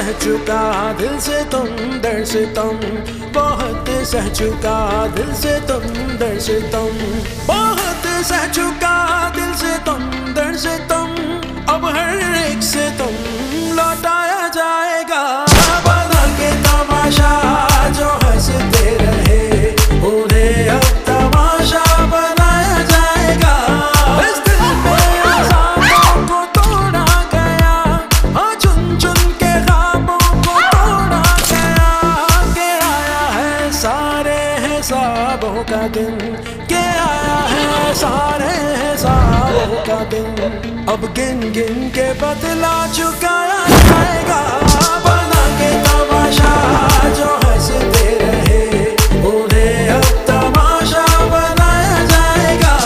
सह चुका दिल से तुम दर्द से तुम, बहुत सह चुका दिल से तुम दर्द से तुम, बहुत सह चुका दिल से तुम दर्द से तुम, अब हर एक से तुम लौटाया जाएगा। बना के तमाशा जो हंसते रहे उन्हें अब तमाशा बनाया जाएगा। इस दिल में आज़ादों को तोड़ा गया, हाँ चुन चुन के ख्वाबों को तोड़ा गया। के आया है सारे हिसाबों का दिन, के आया है सारे हिसाबों का दिन, अब गिन गिन के बदला चुकाया जाएगा। बना के तमाशा जो हंसते रहे उन्हें अब तमाशा बनाया जाएगा।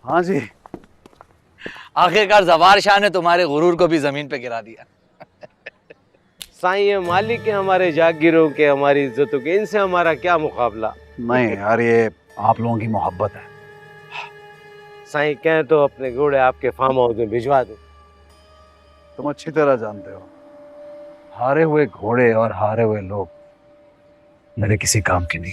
हाँ जी, आखिरकार जवार शाह ने तुम्हारे गुरूर को भी जमीन पे गिरा दिया। साईं ये मालिक के हमारे जागीरों के, हमारी इज्जतों के, इनसे हमारा क्या मुकाबला। नहीं यार, ये आप लोगों की मोहब्बत है। साईं कहें तो अपने घोड़े आपके फार्म हाउस में भिजवा दो। तुम अच्छी तरह जानते हो हारे हुए घोड़े और हारे हुए लोग मेरे किसी काम के नहीं।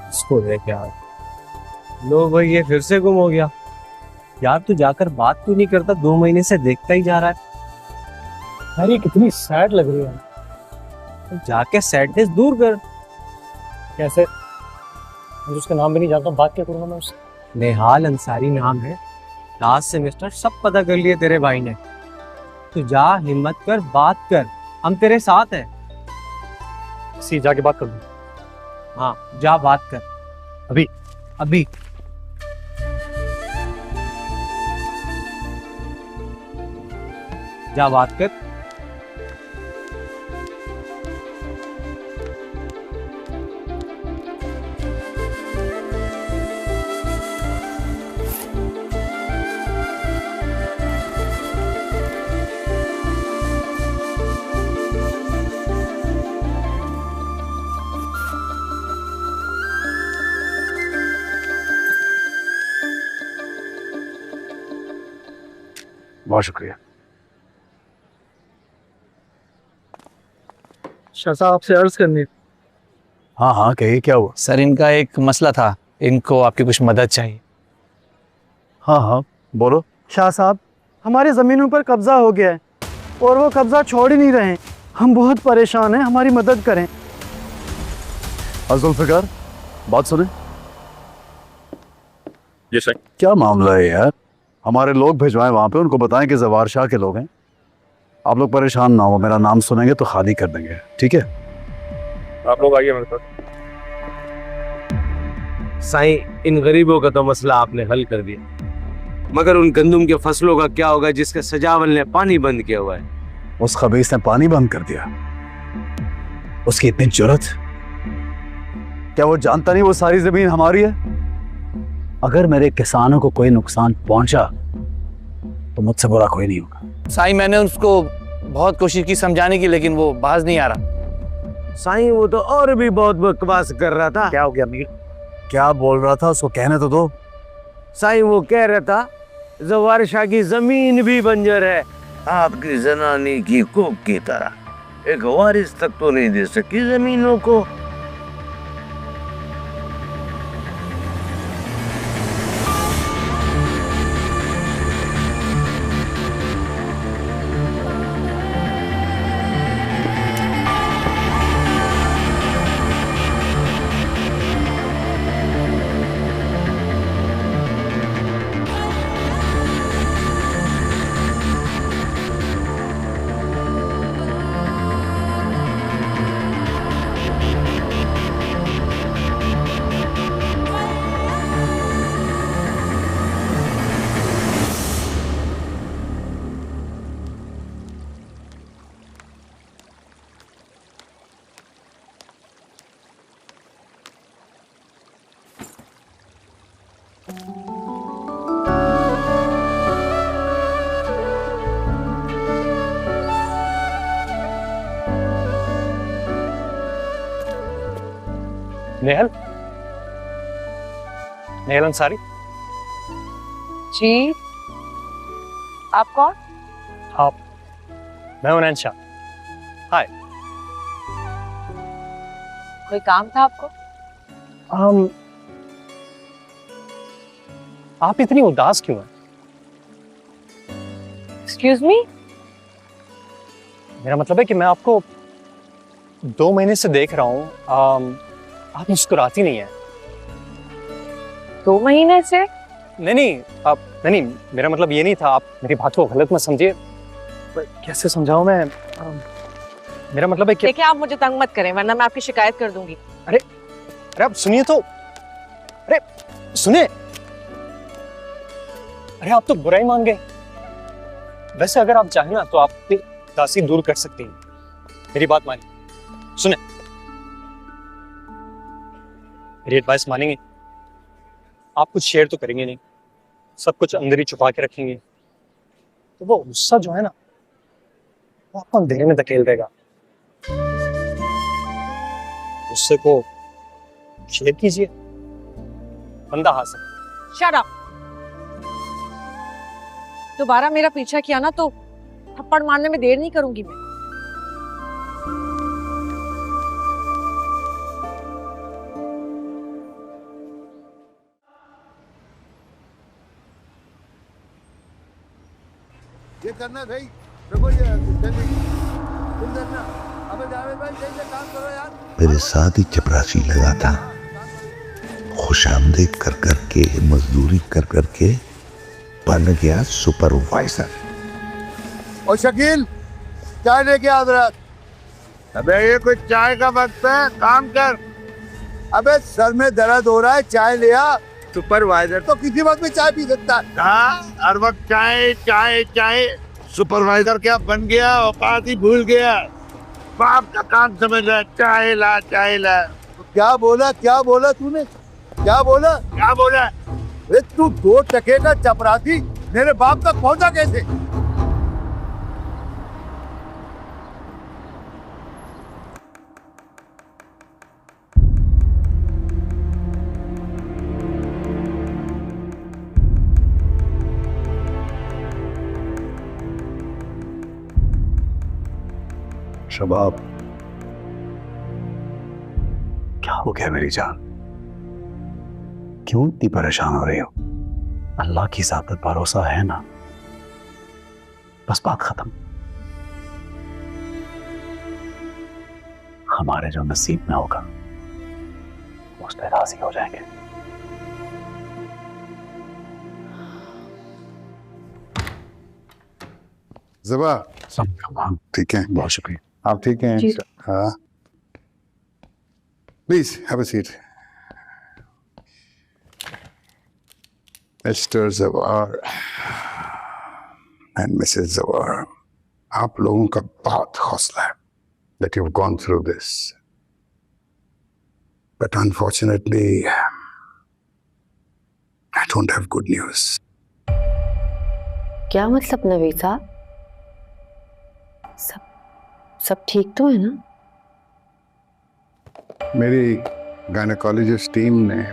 इसको देख यार, लो भाई ये फिर से गुम हो गया। यार तू जाकर बात क्यों नहीं करता? 2 महीने से देखता ही जा रहा है। अरे कितनी सैड लग रही है। तो जाके सैडनेस दूर कर। कैसे? मुझे उसका नाम भी नहीं जानता, बात क्या करूंगा मैं उससे? नेहाल अंसारी नाम है, लास्ट सेमेस्टर सब पता कर लिए तेरे भाई ने। तू जा, हिम्मत कर, बात कर, हम तेरे साथ हैं। सी जाके बात कर दूं? हाँ जा बात कर। अभी? अभी जा बात कर। बहुत शुक्रिया। शाह साहब आपसे अर्ज करनी। हाँ हाँ कहिए, क्या हुआ? सर इनका एक मसला था, इनको आपकी कुछ मदद चाहिए। हाँ हाँ बोलो। शाह साहब हमारी ज़मीनों पर कब्ज़ा हो गया है और वो कब्ज़ा छोड़ ही नहीं रहे हैं। हम बहुत परेशान हैं, हमारी मदद करें। जुल्फ़िकार बात सुने। जी सर। क्या मामला है यार? हमारे लोग भिजवाएं वहां पे, उनको बताएं कि जवार शाह के लोग हैं। आप लोग परेशान ना हो, मेरा नाम सुनेंगे तो खाली कर देंगे, ठीक है? आप लोग आइए मेरे साथ। साईं, इन गरीबों का तो मसला आपने हल कर दिया, मगर उन गंदुम के फसलों का क्या होगा जिसका सजावल ने पानी बंद किया हुआ है? उस खबीस ने पानी बंद कर दिया? उसकी इतनी जुर्रत? क्या वो जानता नहीं वो सारी जमीन हमारी है? अगर मेरे किसानों को कोई नुकसान पहुंचा तो मुझसे बुरा कोई नहीं होगा। साईं, मैंने उसको बहुत कोशिश की समझाने की, लेकिन वो बाज नहीं आ रहा। साईं, वो तो और भी बहुत बकवास कर रहा था। क्या हो गया मीर? क्या बोल रहा था, उसको कहने तो दो। साईं, वो कह रहा था जवार शाह की जमीन भी बंजर है, आपकी जनानी की कोक की तरह एक वारिस तक तो नहीं दे सकी जमीनों को। नेहल, नेहल अंसारी। जी, आप कौन? हाँ, मैं हूं नैन शाह। हाय। कोई काम था आपको? आप इतनी उदास क्यों हैं? Excuse me? मेरा मतलब है कि मैं आपको 2 महीने से देख रहा हूँ, आप मुस्कुराती नहीं है। 2 महीने से? नहीं, मेरा मतलब ये नहीं था, आप मेरी बात को गलत मत समझिए। कैसे समझाऊं मैं? मेरा मतलब है कि देखिए, आप मुझे तंग मत करें वरना मैं आपकी शिकायत कर दूंगी। अरे आप सुनिए तो। अरे सुनिए। अरे आप तो बुरा ही मान गए। वैसे अगर आप चाहें ना तो आप उदासी दूर कर सकती हैं। मेरी बात मानिए, सुने, मेरी एडवाइस मानेंगे? आप कुछ शेयर तो करेंगे नहीं, सब कुछ अंदर ही छुपा के रखेंगे, तो वो गुस्सा जो है ना वो आपको अंधेरे में धकेल देगा। गुस्से को शेयर कीजिए, बंदा हासिल। Shut up. दोबारा मेरा पीछा किया ना तो थप्पड़ मारने में देर नहीं करूंगी मैं। ये करना भाई, देखो ये जल्दी तुम करना। अबे जावेद भाई जल्दी काम करो यार। मेरे साथ ही चपरासी लगा था, खुशामदीद कर करके मजदूरी कर करके बन गया सुपरवाइजर। और शकील, चाय लेके आ हजरत। अबे ये कोई चाय का वक्त है, काम कर। अबे सर में दर्द हो रहा है, चाय ले आ। सुपरवाइजर तो किसी वक्त भी चाय पी सकता है। हाँ, हर वक्त चाय चाय चाय। सुपरवाइजर क्या बन गया, औकात ही भूल गया। बाप का काम समझ रहा है, चाय ला चाय ला। क्या बोला तूने? क्या बोला? अरे तू 2 टके का चपरासी मेरे बाप तक पहुंचा कैसे? शबाब, क्या हो गया मेरी जान? क्यों इतनी परेशान हो रही हो? अल्लाह की ज़ात पर भरोसा है ना, बस बात खत्म। हमारे जो नसीब में होगा उस पर राजी हो जाएंगे। ज़बा सब ठीक है, बहुत शुक्रिया। आप ठीक हैं? जी। हाँ, please have a seat. Mr Zawar and Mrs Zawar, आप लोगों का बहुत हौसला है that you've gone through this, but unfortunately I don't have good news. क्या मतलब नवीद साहब? सब ठीक तो है ना? मेरी गायनेकोलॉजिस्ट टीम ने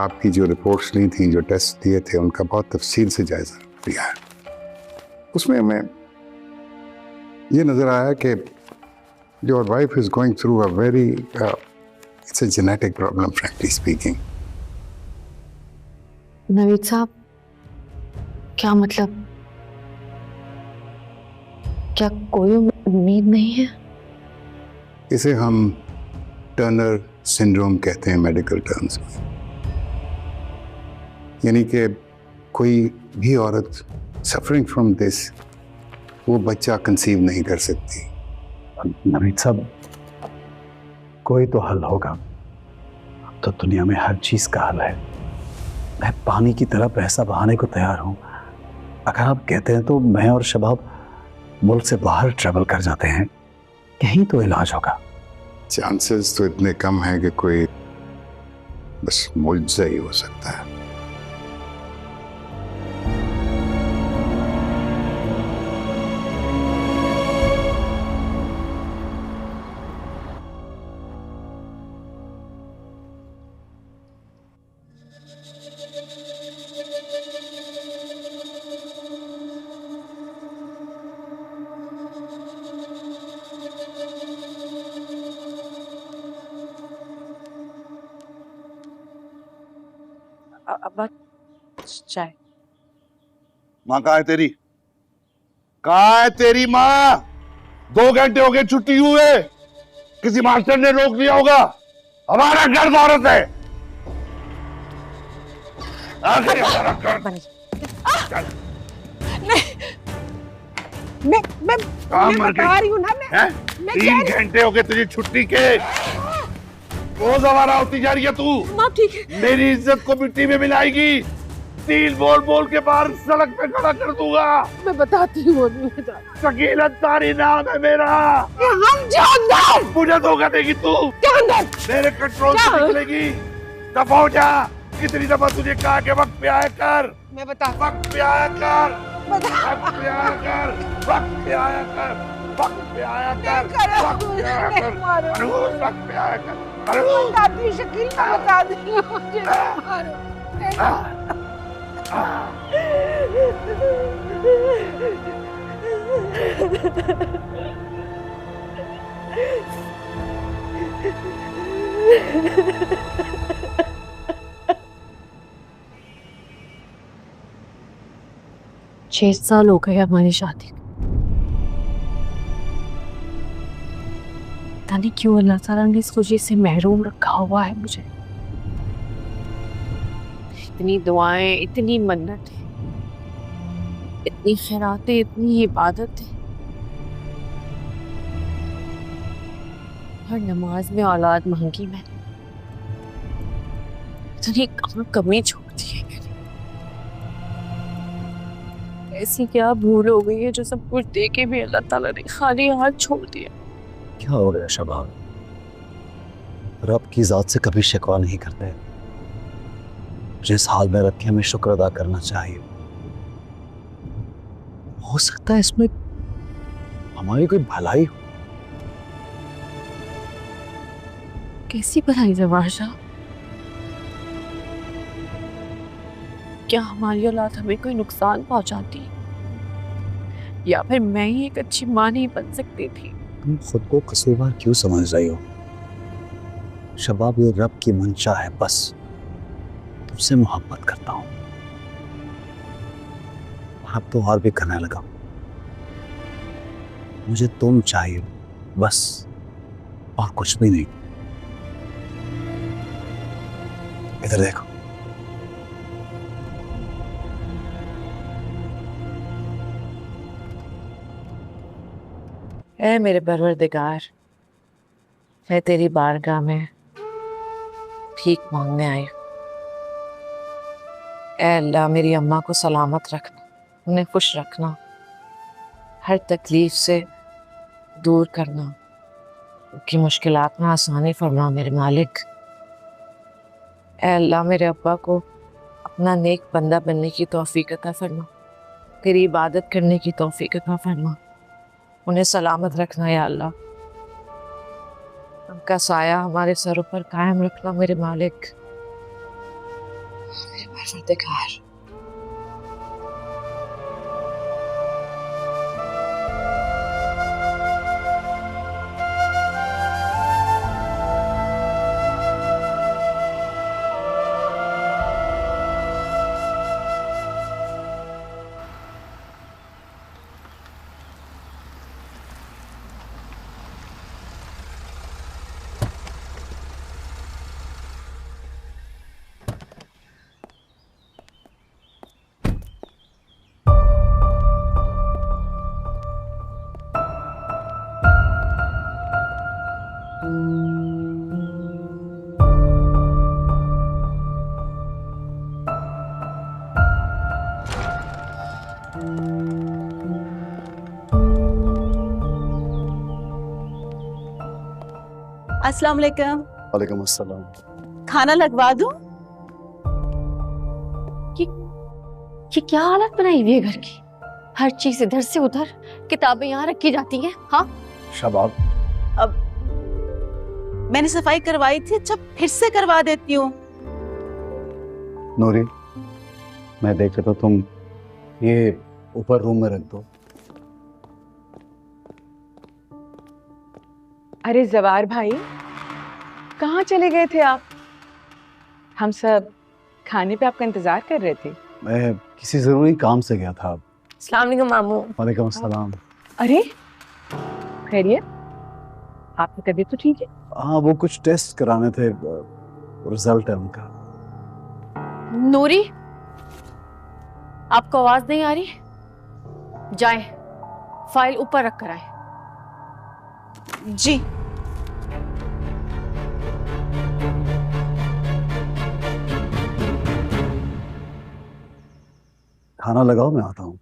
आपकी जो रिपोर्ट्स ली थी, जो टेस्ट दिए थे, उनका बहुत तफसील से जायजा लिया है। उसमें हमें ये नजर आया कि your wife is going through a very it's a genetic problem, frankly speaking. Naveed साहब, क्या मतलब? क्या कोई उम्मीद नहीं है? इसे हम टर्नर सिंड्रोम कहते हैं मेडिकल टर्म्स में, यानी कि कोई भी औरत सफरिंग फ्रॉम दिस वो बच्चा कंसीव नहीं कर सकती। नवीद साहब, कोई तो हल होगा। अब तो दुनिया में हर चीज का हल है। मैं पानी की तरह पैसा बहाने को तैयार हूं। अगर आप कहते हैं तो मैं और शबाब मुल्क से बाहर ट्रैवल कर जाते हैं, कहीं तो इलाज होगा। चांसेस तो इतने कम हैं कि कोई बस मुआवजा ही हो सकता है। अब्बा चाय। माँ कहाँ है तेरी? कहाँ है तेरी माँ? 2 घंटे हो गए छुट्टी हुए, किसी मास्टर ने रोक लिया होगा। हमारा घर औरत है। आखिर हमारा घर। मैं बता रही हूँ ना, मैं 3 घंटे हो गए तुझे छुट्टी के, रोज हमारा होती जा रही है तू। माँ ठीक है। मेरी इज्जत को मिट्टी में मिलाएगी। 3 बोल बोल के बाहर सड़क पे खड़ा कर दूंगा। मैं बताती हूँ। शकील अंसारी नाम है मेरा। हम जानदार। मुझे धोखा देगी तू। जानदार। मेरे कंट्रोल से निकलेगी। दफा हो जा। कितनी दफा तुझे कहा कि वक्त पे आया कर। मैं बता। वक्त पे आया कर। वक्त पे आया कर। वक्त पे आया कर। वक्त पे आया कर। वक्त पे आया कर। वक्त पे आया कर। बताती हूँ शकील, मैं बता दी हूँ, मुझे मारो। छह साल हो गए हमारी शादी को। पता नहीं क्यों अल्लाह ताला ने इस खुशी से महरूम रखा हुआ है मुझे। इतनी दुआएं, इतनी मन्नतें, इतनी खैरातें, इतनी इबादतें, हर नमाज में औलाद मांगी मैंने। इतनी कहाँ कमी छोड़ दी है मैंने। ऐसी क्या भूल हो गई है जो सब कुछ दे के भी अल्लाह ताला ने खाली हाथ छोड़ दिया। क्या हो गया शबाब? रब की जात से कभी शिकवा नहीं करते। जिस हाल में रखे हमें शुक्र अदा करना चाहिए। हो सकता है इसमें हमारी कोई भलाई हो। कैसी भलाई ज़वार साहब? क्या हमारी औलाद हमें कोई नुकसान पहुंचाती, या फिर मैं ही एक अच्छी माँ नहीं बन सकती थी? तुम खुद को कसूरवार क्यों समझ रही हो? शबाब, ये रब की मंशा है। बस तुमसे मोहब्बत करता हूं, अब तो और भी करने लगा। मुझे तुम चाहिए बस, और कुछ भी नहीं। इधर देखो। ऐ मेरे परवरदिगार, मैं तेरी बारगाह में भीख मांगने आई हूँ। ऐ अल्लाह, मेरी अम्मा को सलामत रखना, उन्हें खुश रखना, हर तकलीफ से दूर करना, उनकी मुश्किलात में आसानी फरमा मेरे मालिक। ऐ अल्लाह, मेरे अब्बा को अपना नेक बंदा बनने की तौफीक अता फरमा, तेरी इबादत करने की तौफीक अता फरमा, उन्हें सलामत रखना या अल्लाह। उनका साया हमारे सरों पर कायम रखना मेरे मालिक, मेरे परवरदिगार। अस्सलाम वालेकुम। वालेकुम अस्सलाम। खाना लगवा दूं? ये क्या हालत बनाई हुई है घर की? हर चीज इधर से उधर, किताबें यहाँ रखी जाती हैं। हाँ शबाब, अब मैंने सफाई करवाई थी, अच्छा फिर से करवा देती हूँ। नूरी, मैं देख रहा था, तुम ये ऊपर रूम में रख दो। अरे जवार भाई, कहाँ चले गए थे आप? हम सब खाने पे आपका इंतजार कर रहे थे। मैं किसी जरूरी काम से गया था। अस्सलाम वालेकुम मामू। वालेकुम अस्सलाम। अरे खैरियत, आपकी तबीयत तो ठीक है? हाँ, वो कुछ टेस्ट कराने थे, रिजल्ट है उनका। नूरी, आपको आवाज नहीं आ रही? जाएं, फाइल ऊपर रख कर आए। जी। खाना लगाओ, मैं आता हूँ।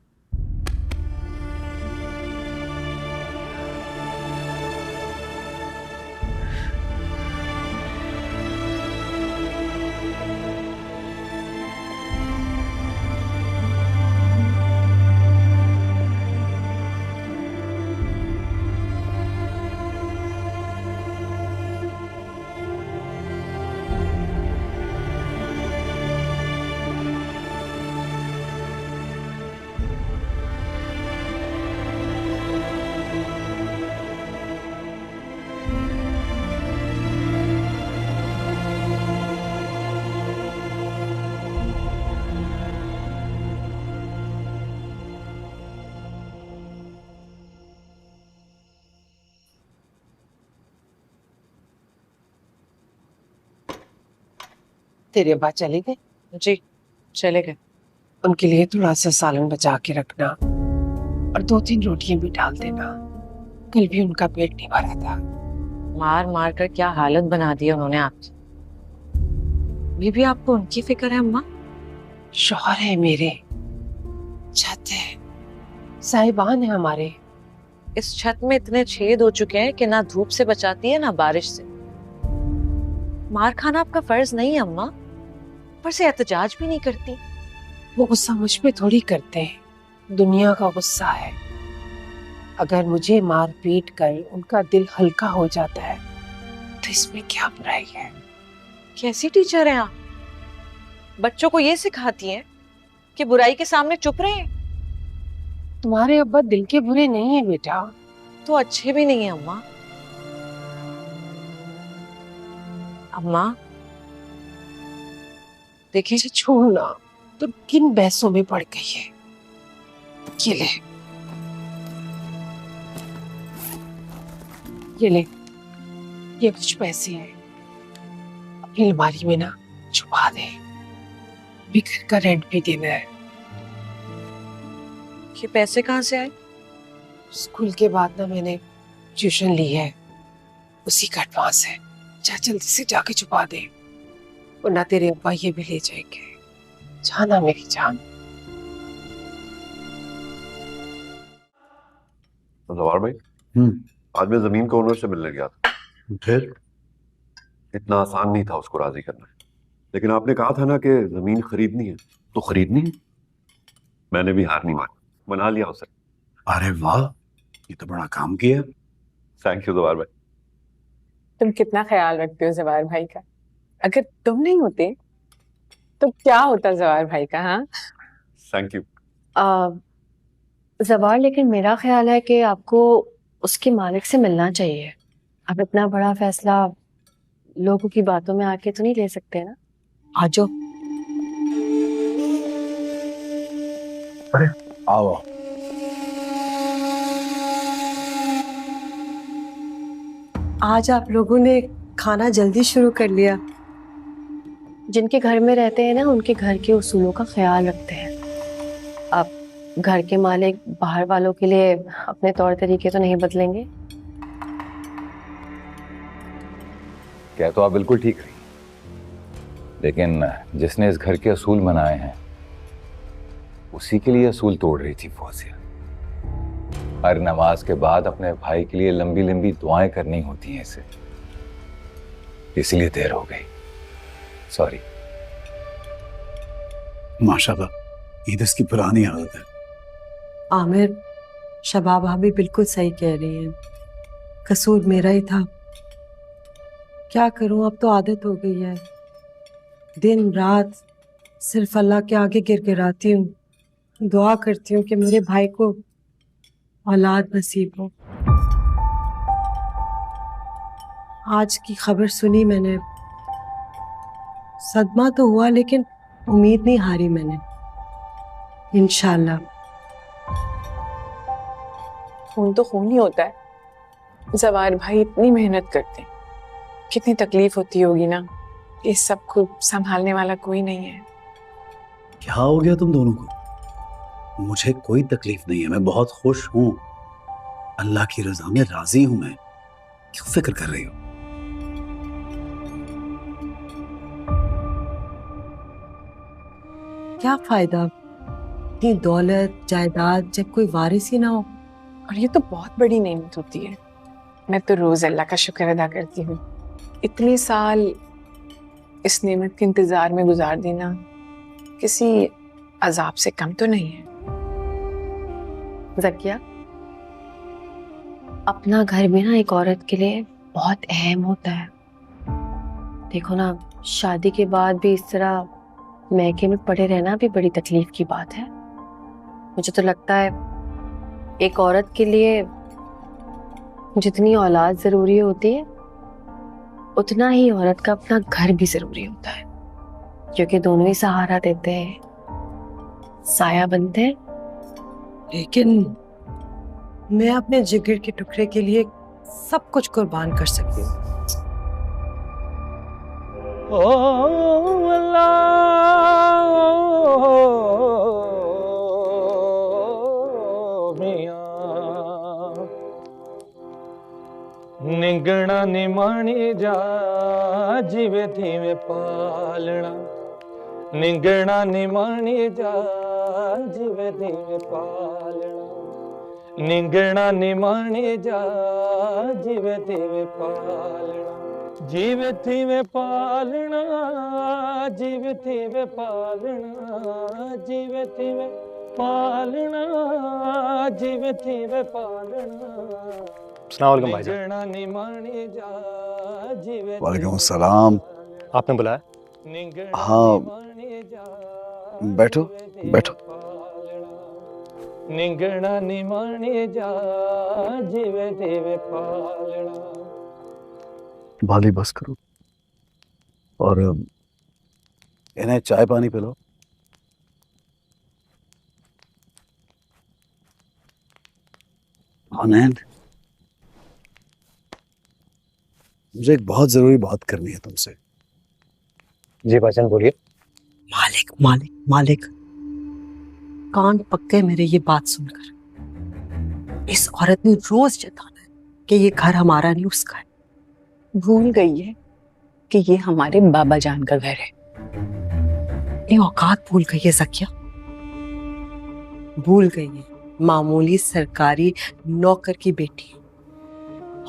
तेरे अब्बा चले गए? जी चले गए। उनके लिए थोड़ा सा सालन बचा के रखना और 2-3 रोटियां भी डाल देना। कल भी उनका पेट नहीं भरा था। मार मार कर क्या हालत बना दी उन्होंने आपकी। भी आपको उनकी फिक्र है अम्मा? शौहर है मेरे, छत है, साहिबान है हमारे। इस छत में इतने छेद हो चुके हैं कि ना धूप से बचाती है ना बारिश से। मार खाना आपका फर्ज नहीं है अम्मा, पर से एहतजाज भी नहीं करती। वो गुस्सा मुझ पे थोड़ी करते हैं, दुनिया का गुस्सा है। अगर मुझे मार पीट कर उनका दिल हल्का हो जाता है तो इसमें क्या बुराई है? कैसी टीचर हैं आप? बच्चों को ये सिखाती हैं कि बुराई के सामने चुप रहे। तुम्हारे अब्बा दिल के बुरे नहीं है बेटा। तो अच्छे भी नहीं है अम्मा। अम्मा देखिए, छोड़ना तो किन बहसों में पड़ गई है। ये ले, ये ले, ये कुछ पैसे हैं, अपनी अलमारी में ना छुपा दे। भी घर का रेंट भी देना है। ये पैसे कहाँ से आए? स्कूल के बाद ना मैंने ट्यूशन ली है, उसी का एडवांस है। जा जल्दी से जाके छुपा दे, वरना तेरे अब्बा ये भी ले जाएंगे। जाना मेरी जान। जवार भाई, आज मैं जमीन के ओनर से मिलने गया था। फिर इतना आसान नहीं था उसको राजी करना, लेकिन आपने कहा था ना कि जमीन खरीदनी है तो खरीदनी है। मैंने भी हार नहीं मानी, मना लिया उसे। अरे वाह, ये तो बड़ा काम किया। थैंक यू जवार भाई। तुम कितना ख्याल रखते हो जवार भाई का। अगर तुम नहीं होते तो क्या होता जवार भाई का। हाँ, थैंक यू। जवार, लेकिन मेरा ख्याल है कि आपको उसके मालिक से मिलना चाहिए। अब इतना बड़ा फैसला लोगों की बातों में आके तो नहीं ले सकते ना। आ जाओ। अरे आओ। आज आप लोगों ने खाना जल्दी शुरू कर लिया। जिनके घर में रहते हैं ना, उनके घर के उसूलों का ख्याल रखते हैं। आप घर के मालिक बाहर वालों के लिए अपने तौर तरीके तो नहीं बदलेंगे। क्या तो आप बिल्कुल ठीक रही, लेकिन जिसने इस घर के असूल बनाए हैं उसी के लिए असूल तोड़ रही थी फौजिया। हर नमाज के बाद अपने भाई के लिए लंबी लंबी दुआएं करनी होती हैं इसे, इसलिए देर हो गई। सॉरी। माशाल्लाह, ये तो इसकी पुरानी आदत है। आमिर, शबाब भाभी बिल्कुल सही कह रही है, कसूर मेरा ही था। क्या करूं, अब तो आदत हो गई है। दिन रात सिर्फ अल्लाह के आगे गिड़गिड़ाती हूँ, दुआ करती हूँ कि मेरे भाई को औलाद नसीब हो। आज की खबर सुनी मैंने, सदमा तो हुआ लेकिन उम्मीद नहीं हारी मैंने। इंशाल्लाह। खून तो खून ही होता है। जवार भाई इतनी मेहनत करते हैं, कितनी तकलीफ होती होगी ना। इस सब को संभालने वाला कोई नहीं है। क्या हो गया तुम दोनों को? मुझे कोई तकलीफ नहीं है, मैं बहुत खुश हूं। अल्लाह की रजा में राजी हूं मैं। क्यों फिक्र कर रही हो? क्या फायदा इतनी दौलत जायदाद जब कोई वारिस ही ना हो। और ये तो बहुत बड़ी नेमत होती है। मैं तो रोज अल्लाह का शुक्र अदा करती हूँ। इतने साल इस नेमत के इंतजार में गुजार देना किसी अजाब से कम तो नहीं है। ज़किया, अपना घर भी ना एक औरत के लिए बहुत अहम होता है। देखो ना, शादी के बाद भी इस तरह मैके में पड़े रहना भी बड़ी तकलीफ की बात है। मुझे तो लगता है एक औरत के लिए जितनी औलाद जरूरी होती है, उतना ही औरत का अपना घर भी जरूरी होता है, क्योंकि दोनों ही सहारा देते हैं, साया बनते हैं। लेकिन मैं अपने जिगर के टुकड़े के लिए सब कुछ कुर्बान कर सकती हूँ। निगणा निमाणी जा जीवे धीवे पालना, निगणा निमाणी जा जीवे धीवे पालना, निगणा निमाणी जा जीवे धीवे पालना, जीवे धीवे पालना, जीवे धीवे पालना, जीवे धीवे पालना, जीवे धीवे पालना। अस्सलाम वालेकुम भाईजान। वालेकुम सलाम। आपने बुलाया? हाँ, बैठो बैठो। निगणा निमाणी जा जीवे देवे पालना। बाली बस करो और इन्हें चाय पानी पिलाओ। आनंद, मुझे एक बहुत जरूरी बात करनी है तुमसे। जी भाईजान, बोलिए। मालिक मालिक मालिक, कान पक्के मेरे ये बात सुनकर। इस औरत ने रोज जताना है कि ये घर हमारा नहीं उसका है। भूल गई है कि ये हमारे बाबा जान का घर है। ये औकात भूल गई है ज़किया, भूल गई है मामूली सरकारी नौकर की बेटी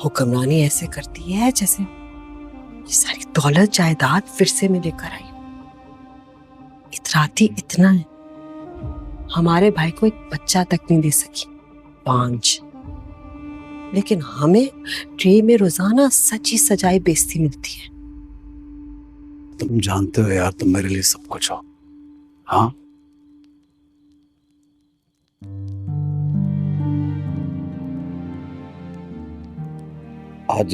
हुक्मरानी ऐसे करती है जैसे ये सारी दौलत जायदाद फिर से मैं लेकर आई। इतराती इतना है, हमारे भाई को एक बच्चा तक नहीं दे सकी, 5। लेकिन हमें ट्रे में रोजाना सजी सजाई बेइज्जती मिलती है। तुम जानते हो यार, तुम मेरे लिए सब कुछ हो। हाँ, आज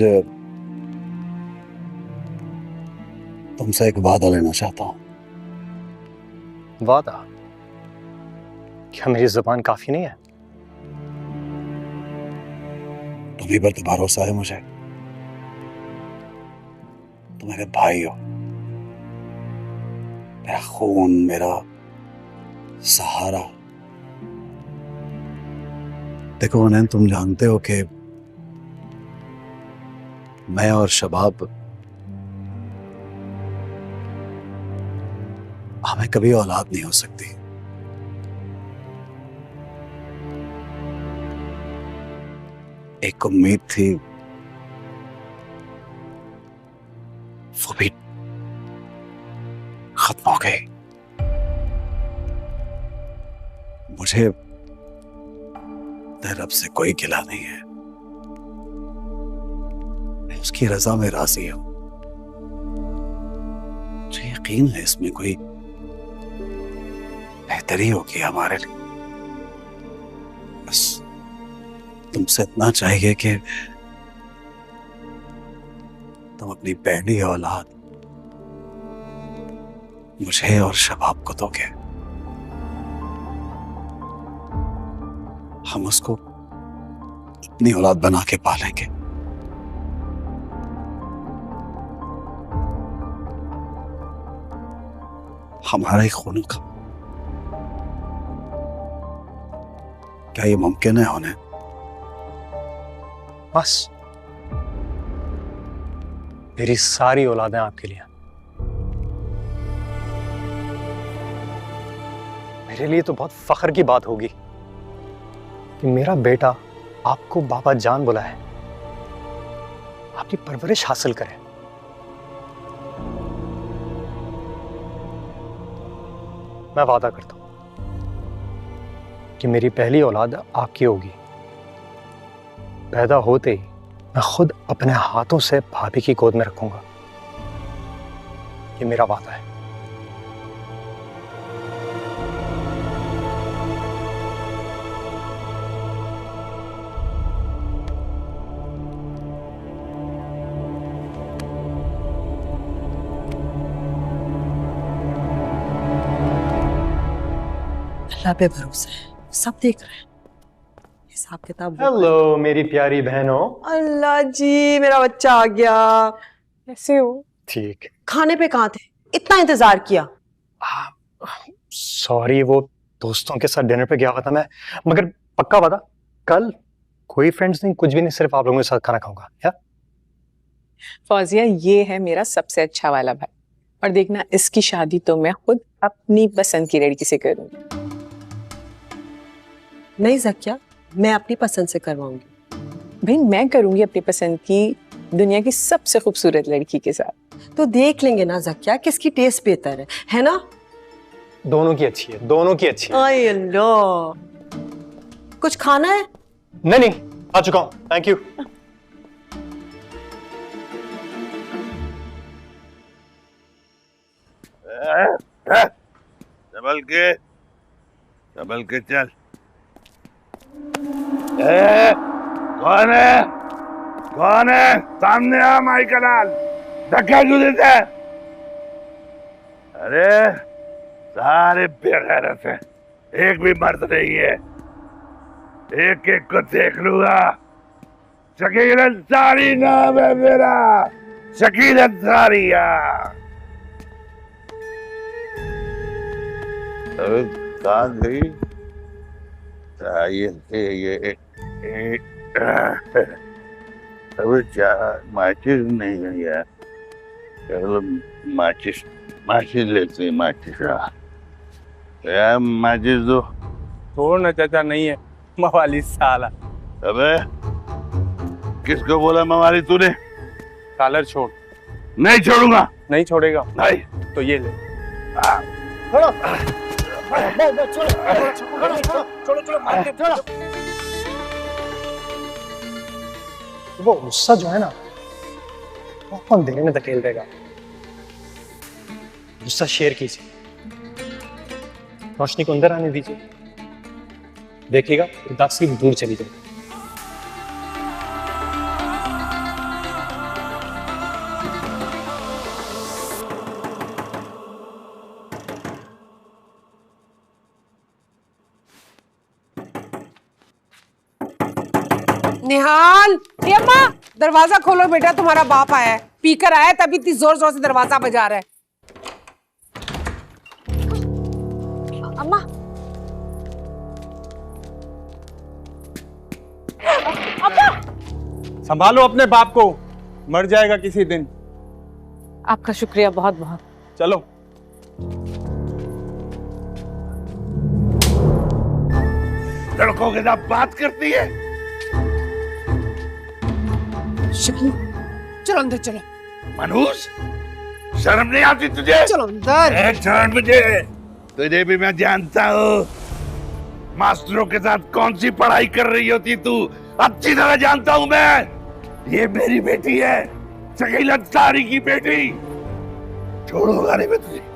तुमसे एक वादा लेना चाहता हूं। वादा? क्या मेरी जुबान काफी नहीं है? तुम्हीं पर तो भरोसा है मुझे, तुम मेरे भाई हो, मेरा खून, मेरा सहारा। देखो उन्हें, तुम जानते हो कि मैं और शबाब हमें कभी औलाद नहीं हो सकती। एक उम्मीद थी, वो भी खत्म हो गई। मुझे रब से कोई गिला नहीं है, मैं उसकी रजा में राजी हूं। मुझे यकीन है इसमें कोई बेहतरी होगी हमारे लिए। बस तुमसे इतना चाहिए कि तुम अपनी पहली औलाद मुझे और शबाब को दोगे। हम उसको अपनी औलाद बना के पालेंगे। हमारा ही खून का। क्या ये मुमकिन है होने? बस मेरी सारी औलादें आपके लिए। मेरे लिए तो बहुत फख्र की बात होगी कि मेरा बेटा आपको बाबा जान बुलाए, आपकी परवरिश हासिल करे। मैं वादा करता हूं कि मेरी पहली औलाद आपकी होगी। पैदा होते ही मैं खुद अपने हाथों से भाभी की गोद में रखूंगा। ये मेरा वादा है। अल्लाह पे भरोसा है, सब देख रहे हैं। हिसाब किताब। हेलो मेरी प्यारी बहनों। अल्लाह जी, मेरा बच्चा आ गया। कैसे हो? ठीक। खाने पे कहाँ थे? इतना इंतजार किया। सॉरी, वो दोस्तों के साथ डिनर पे गया हुआ था मैं, मगर पक्का वादा कल कोई फ्रेंड्स नहीं, कुछ भी नहीं, सिर्फ आप लोगों के साथ खाना खाऊंगा। या फौजिया, ये है मेरा सबसे अच्छा वाला भाई, और देखना इसकी शादी तो मैं खुद अपनी पसंद की लड़की से करूंगी। नहीं ज़किया, मैं अपनी पसंद से करवाऊंगी। भाई मैं करूंगी अपनी पसंद की दुनिया की सबसे खूबसूरत लड़की के साथ। तो देख लेंगे ना ज़किया किसकी टेस्ट बेहतर है ना? दोनों की अच्छी है, दोनों की अच्छी है। आय अल्लाह, कुछ खाना है? नहीं नहीं, आ चुका हूँ, थैंक यू। संभल के चल। कौन है? कौन है? सामने आ माइकल लाल, धक्का क्यों देते हैं? अरे सारे बेगैरत हैं, एक भी मर्द नहीं है। एक एक को देख लूंगा। शकील अंसारी नाम है मेरा, शकील अंसारी। कहाँ गई? अबे माचिस नहीं है यार, चलो माचिस लेते हैं, माचिस यार, माचिस दो। छोड़ ना चाचा, नहीं है मवाली साला। अबे किसको बोला मवाली तूने? कॉलर छोड़। नहीं छोड़ूंगा। नहीं छोड़ेगा? नहीं। तो ये ले। वो गुस्सा जो है ना, वो आपको अंधेरे में धकेल देगा। गुस्सा शेयर कीजिए, रोशनी को अंदर आने दीजिए, देखिएगा उदासी दूर चली जाएगी। निहाल, ये अम्मा दरवाजा खोलो बेटा, तुम्हारा बाप आया है, पीकर आया तभी इतनी जोर जोर से दरवाजा बजा रहा है। अम्मा, अम्मा, संभालो अपने बाप को, मर जाएगा किसी दिन। आपका शुक्रिया बहुत बहुत। चलो। लड़कों के साथ बात करती है। चलो अंदर चलो। मनूस, शर्म नहीं आती तुझे? चलो अंदर। छोड़ मुझे, तुझे भी मैं जानता हूँ। मास्टरों के साथ कौन सी पढ़ाई कर रही होती तू, अच्छी तरह जानता हूँ मैं। ये मेरी बेटी है, शकील अंसारी की बेटी। छोड़ूंगा नहीं मैं तुझे।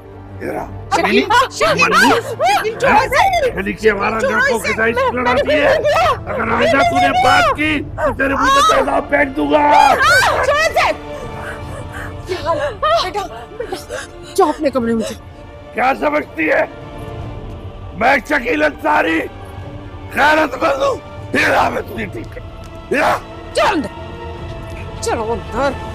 हमारा लड़कों के साथ लड़ाती है, अगर आइंदा तूने बात की तो तेरे मुंह पे तेजाब फेंक दूंगा। बेटा, जाओ अपने कमरे में। क्या समझती है मैं शकील अंसारी गैरतमंद हूँ? मैं तुझे ठीक कर। चलो अंदर, चलो अंदर।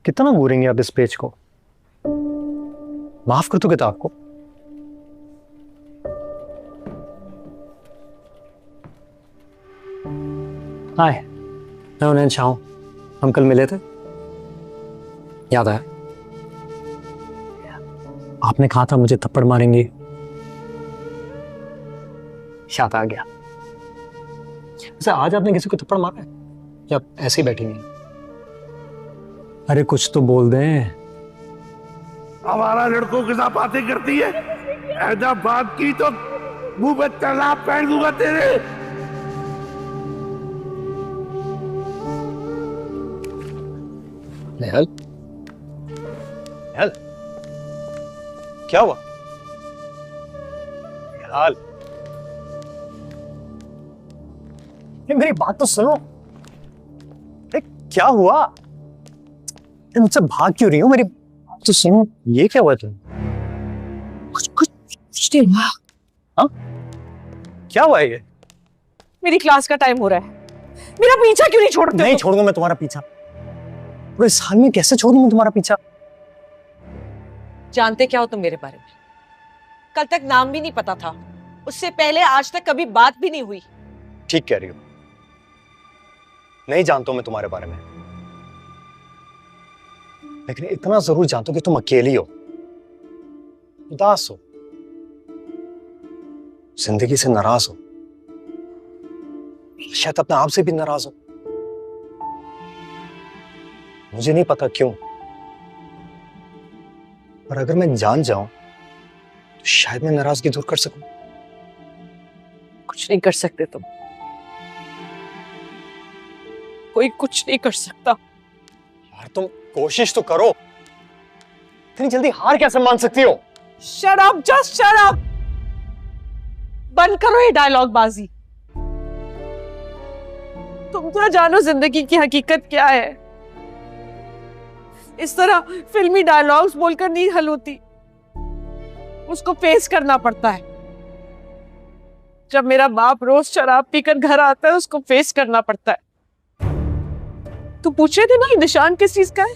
कितना घूरेंगे आप इस पेज को? माफ कर दो किताब को। हाय, मैं उन्हें चाहूं, हम कल मिले थे, याद आया? आपने कहा था मुझे थप्पड़ मारेंगे, याद आ गया। वैसे आज आपने किसी को थप्पड़ मारा है या ऐसे ही बैठी नहीं? अरे कुछ तो बोल दें। हमारा लड़कों के साथ बातें करती है, ऐसा बात की तो मुंह पे तलाब फेंक दूंगा तेरे। नेहल, नेहल, क्या हुआ? नेहल, मेरी बात तो सुनो। क्या हुआ? मुझसे भाग क्यों रही हो? मेरी तो सुनो, ये क्या हुआ तुम? कुछ नहीं हुआ। हाँ? क्या हुआ ये? मेरी क्लास का टाइम हो रहा है, मेरा पीछा क्यों नहीं छोड़ते? नहीं छोड़ूंगा मैं तुम्हारा पीछा। पूरे साल में कैसे छोड़ दूं तुम्हारा पीछा? जानते क्या हो तुम मेरे बारे में? कल तक नाम भी नहीं पता था, उससे पहले आज तक कभी बात भी नहीं हुई। ठीक कह रही हो, नहीं जानता हूं मैं तुम्हारे बारे में, लेकिन इतना जरूर जानता हूं कि तुम अकेली हो, उदास हो, जिंदगी से नाराज हो, शायद अपने आप से भी नाराज हो। मुझे नहीं पता क्यों, पर अगर मैं जान जाऊं तो शायद मैं नाराजगी दूर कर सकूं। कुछ नहीं कर सकते तुम, कोई कुछ नहीं कर सकता। यार तुम कोशिश तो करो, इतनी जल्दी हार कैसे मान सकती हो? Shut up, just shut up. बंद करो ये डायलॉग बाजी। तुम तो जानो जिंदगी की हकीकत क्या है। इस तरह फिल्मी डायलॉग्स बोलकर नहीं हल होती, उसको फेस करना पड़ता है। जब मेरा बाप रोज शराब पीकर घर आता है, उसको फेस करना पड़ता है। तू पूछे थे ना ये निशान किस चीज का है?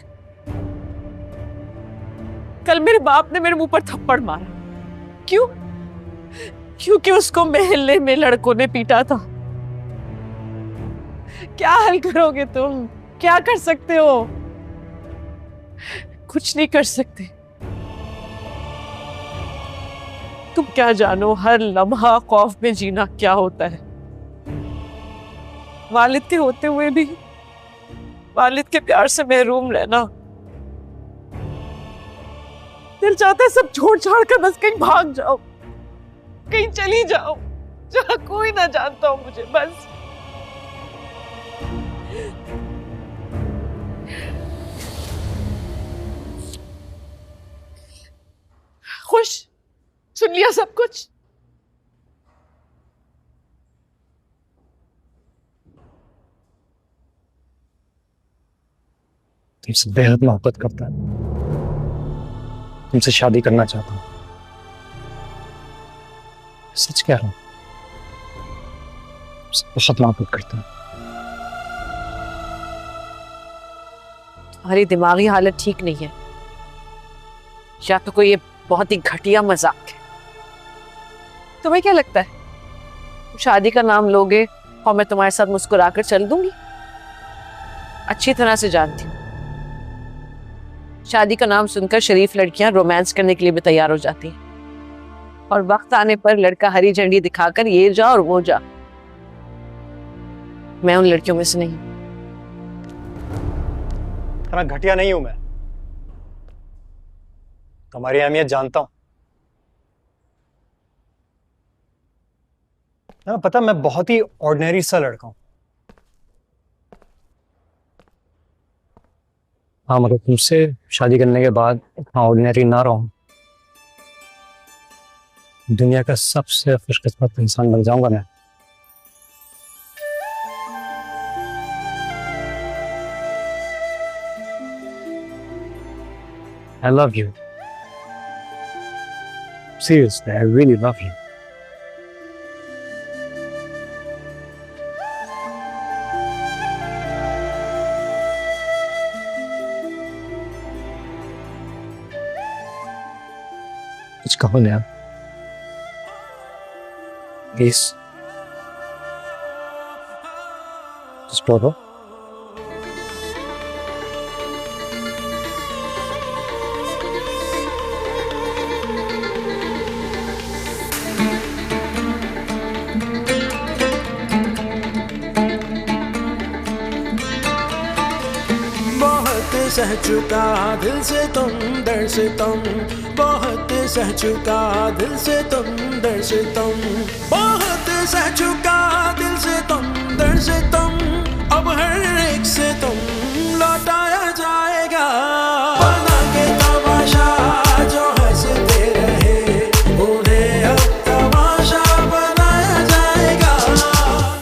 कल मेरे बाप ने मेरे मुंह पर थप्पड़ मारा। क्यों? क्योंकि उसको मोहल्ले में लड़कों ने पीटा था। क्या हल करोगे तुम? क्या कर सकते हो? कुछ नहीं कर सकते। तुम क्या जानो हर लम्हा खौफ में जीना क्या होता है। वालिद के होते हुए भी वालिद के प्यार से महरूम रहना। दिल चाहता है सब छोड़ छाड़ कर बस कहीं भाग जाओ, कहीं चली जाओ जहां कोई ना जानता हो मुझे। बस खुश? सुन लिया सब कुछ? तुमसे बेहद मोहब्बत करता है, तुमसे शादी करना चाहता हूं। सच कह रहा हूं, बहुत मोहब्बत करता हूं। तुम्हारी दिमागी हालत ठीक नहीं है, या तो कोई ये बहुत ही घटिया मजाक है। तुम्हें क्या लगता है शादी का नाम लोगे और मैं तुम्हारे साथ मुस्कुराकर चल दूंगी? अच्छी तरह से जानती हूँ, शादी का नाम सुनकर शरीफ लड़कियां रोमांस करने के लिए भी तैयार हो जाती हैं, और वक्त आने पर लड़का हरी झंडी दिखाकर ये जा और वो जा। मैं उन लड़कियों में से नहीं। इतना घटिया नहीं हूं मैं, तुम्हारी अहमियत जानता हूं। पता, मैं बहुत ही ऑर्डिनरी सा लड़का हूं। हाँ, मगर तुमसे शादी करने के बाद इतना ऑर्डिनरी ना रहूं, दुनिया का सबसे खुशकिस्मत इंसान बन जाऊंगा मैं। I love you. Seriously, I really love you. कुछ कहो ना प्लीज, कुछ बोलो। सह चुका दिल से तुम, दर्द से तुम, बहुत सह चुका दिल से तुम, दर्द से तुम, बहुत सह चुका दिल से तुम, दर्द से तुम, अब हर एक से